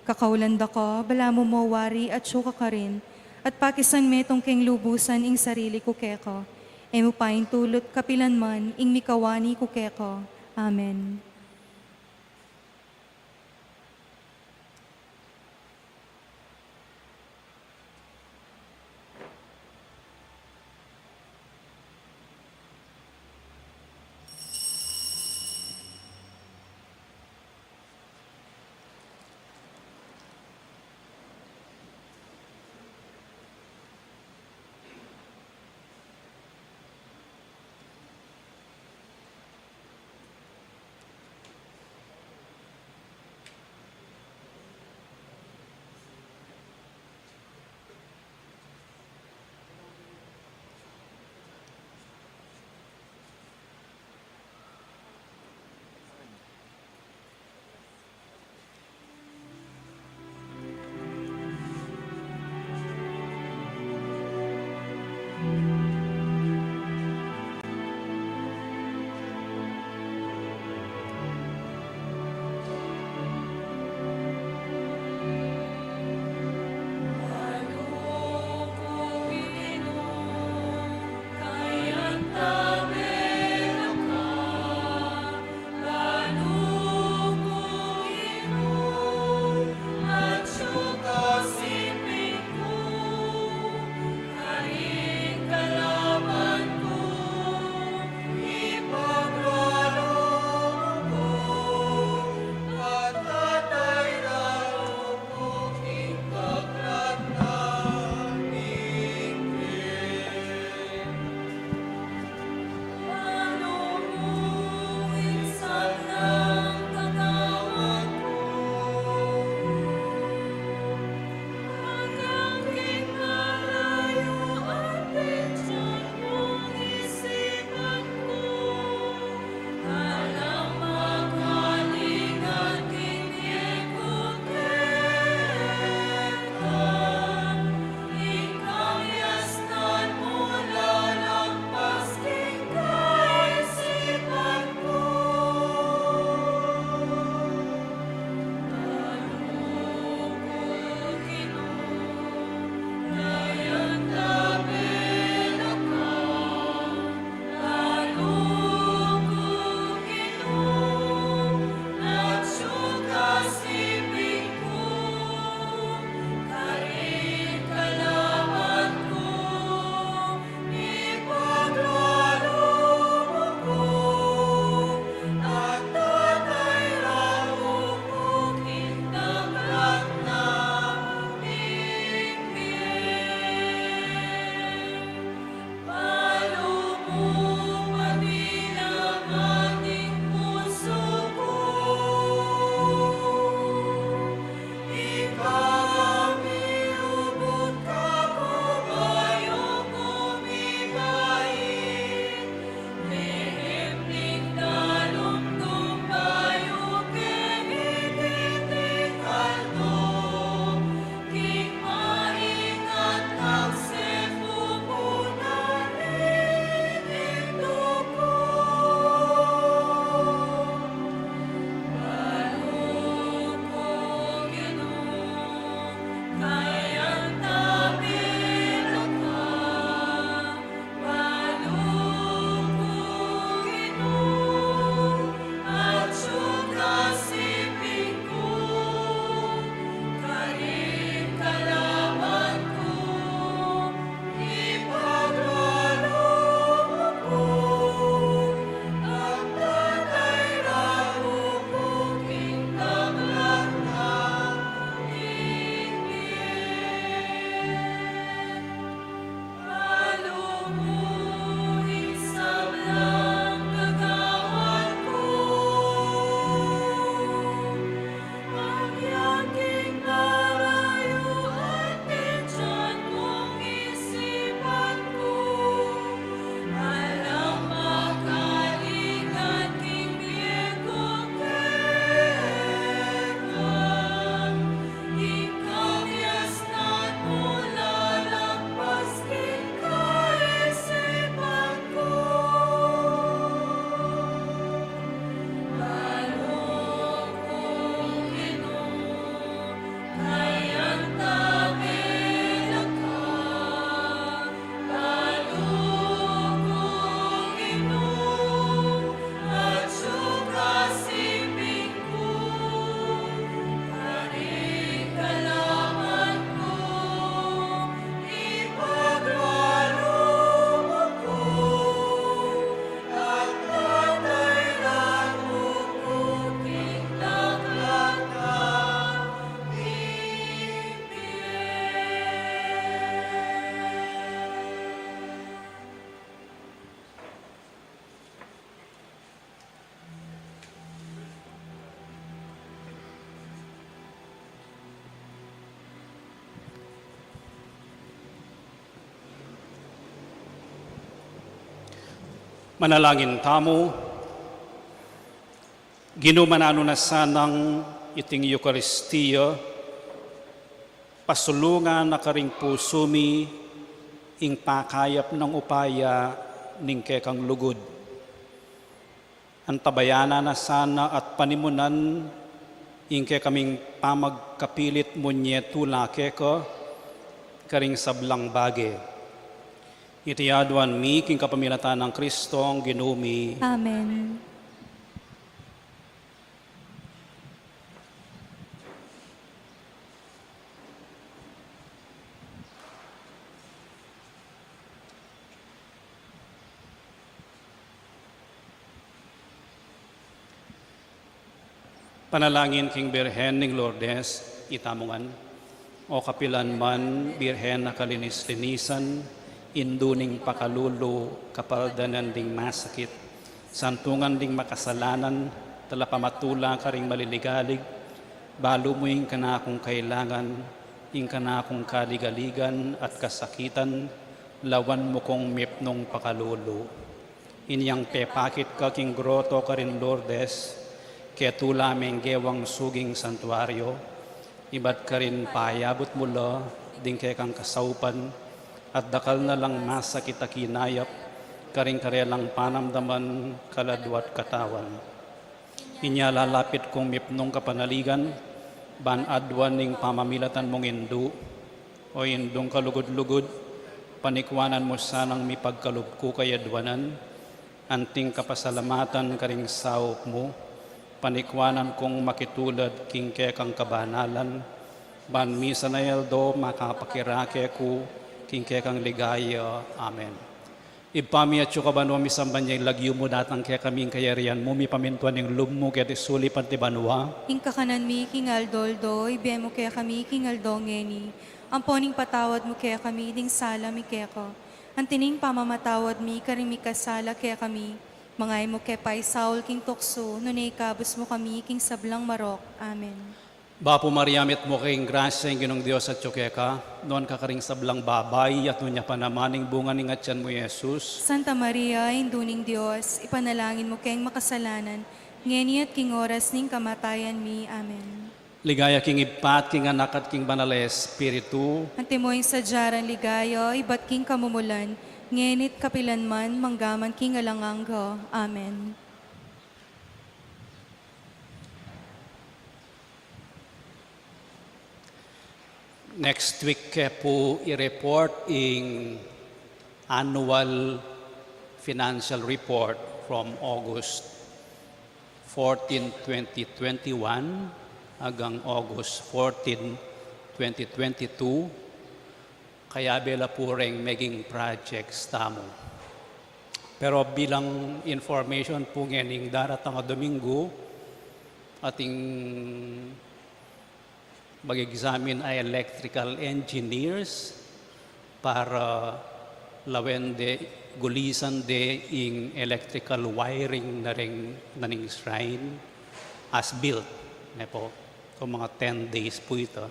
Kakaulan da ko, bala mo mawari at syuka ka rin, at pakisan metong keng lubusan ing sarili ko keko. E mo paing tulot kapilan man, ing mikawani ko keko. Amen. Manalangin tamo, ginumanano na sanang iting Eukaristiya, pasulungan na karing pusumi, ing pakayap ng upaya ning kekang lugod. Antabayana na sana at panimunan, ingke kaming pamagkapilit munye tula keka, karing sablang bage. Itiyaduan mi, king kapamilatan ng Kristong ginumi. Amen. Panalangin king Birhen ning Lourdes, itamungan. O kapilan man, Birhen na kalinis-linisan, induning pakalulu, kapaldanan ding masakit, santungan ding makasalanan, talapamatula ka ring maliligalig, balo mo yung kanakong kailangan, yung kanakong kaligaligan at kasakitan, lawan mo kong mipnong pakalulu. Inyang pepakit ka king groto ka rin Lourdes, kaya tulaming gewang suging santuaryo, iba't ka rin payabot mula, ding kaya kang kasaupan, at dakal na lang masakit a kinayap, karing karelang panamdaman, kaladwat katawan. Inya lalapit kong mipnong kapanaligan, ban adwan ning pamamilatan mong indu, o indong kalugod-lugod, panikwanan mo sanang mipagkalubko kayadwanan, anting kapasalamatan karing saup mo, panikwanan kong makitulad king kekang kabanalan, ban misa na yaldo makapakirake ko, king kekang ligaya. Amen. Ipami at yukabano misamban niya lagyo mo datang kaya kaming kayarian mo, mi pamintuan yung lum mo kaya tisuli pantibanwa. Ing kakanan mi, king aldoldo, ibe mo kaya kami, king aldongeni. Ang poning patawad mo kaya kami, ding sala mi kaya ko. Ang tining pamamatawad mi, karing mi kasala kaya kami. Mangay mo kay Pai Saul king tukso, nunay kabus mo kami king sablang marok. Amen. Bapo Mariamit mo kayong grasya yung ginong Diyos at tsukeka, noon kakaring sablang babay at nunya panamaning bunga ning atyan mo Jesus. Santa Maria, induning Diyos, ipanalangin mo kayong makasalanan, ngeni at king oras ning kamatayan mi. Amen. Ligaya king ipat, king anak at king banal na Espiritu. Antimoy sa jaran ligaya, ibat king kamumulan, ngenit kapilanman, manggaman king alanganggo. Amen. Next week po i-report in annual financial report from August 14, 2021 hanggang August 14, 2022. Kaya bela po rin maging projects tamo. Pero bilang information po ngayon, daratang Domingo, ating mag-examine ay electrical engineers para lawende gulisan de ing electrical wiring na ring naning shrine as built. Po, so mga 10 days po ito.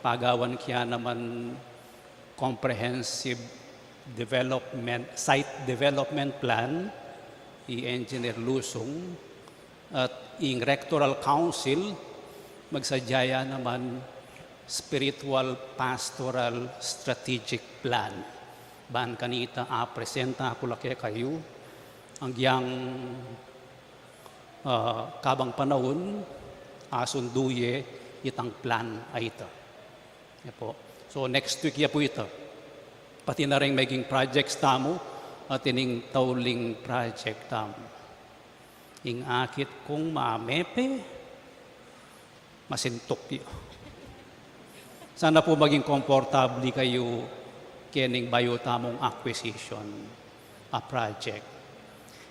Pagawan kaya naman comprehensive development, site development plan, i-engineer Lusong, at ing rectoral council, magsadyaya naman spiritual pastoral strategic plan. Ban kanita presenta ako laki kayo ang giyang kabang panahon asunduye itang plan ay ito. Po. So next week ya po ito. Pati na rin maging projects tamo at ining tauling project tamo. Ing akit kong mamepe, masintok yun. Sana po maging komportable kayo kining bayo tamong acquisition a project.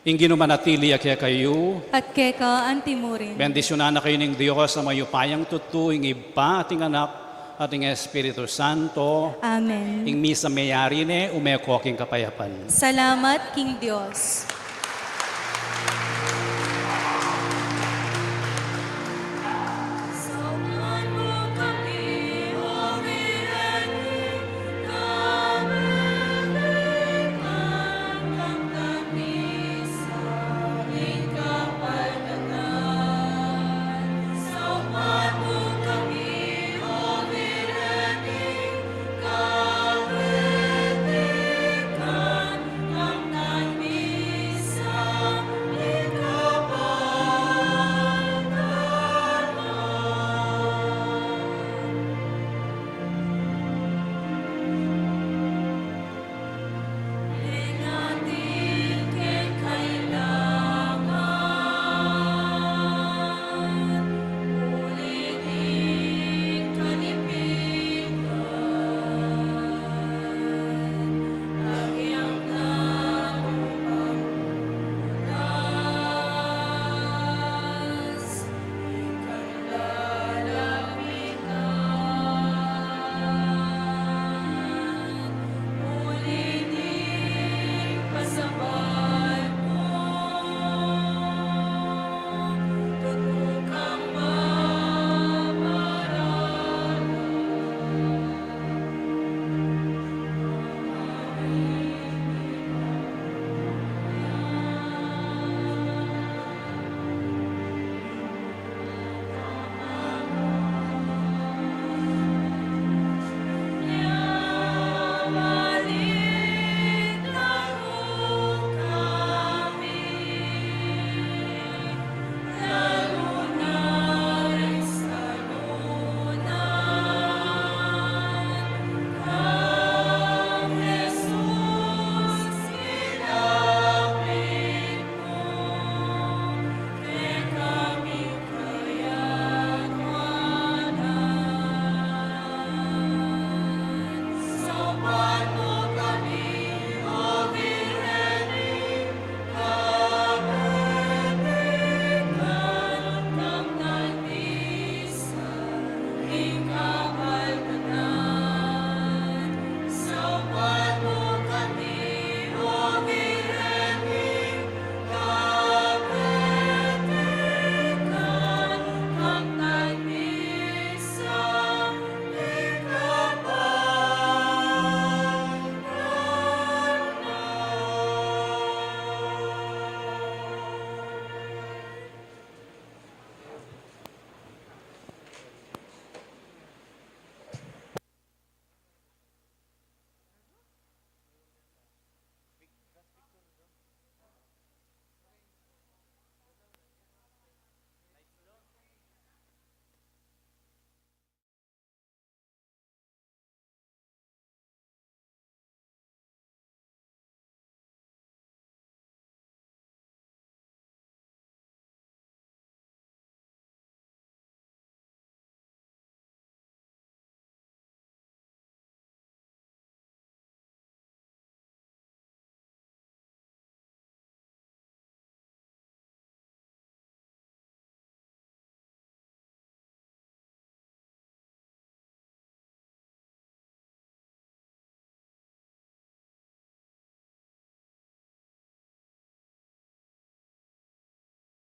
Ingin manatili kaya kayo. At keka antimurin. Bendisyonan na kayo ng Diyos sa mayupayang tutu, ing iba ating anak, ating Espiritu Santo. Amen. Ing misa mayari ne, umeko aking kapayapan. Salamat, King Diyos.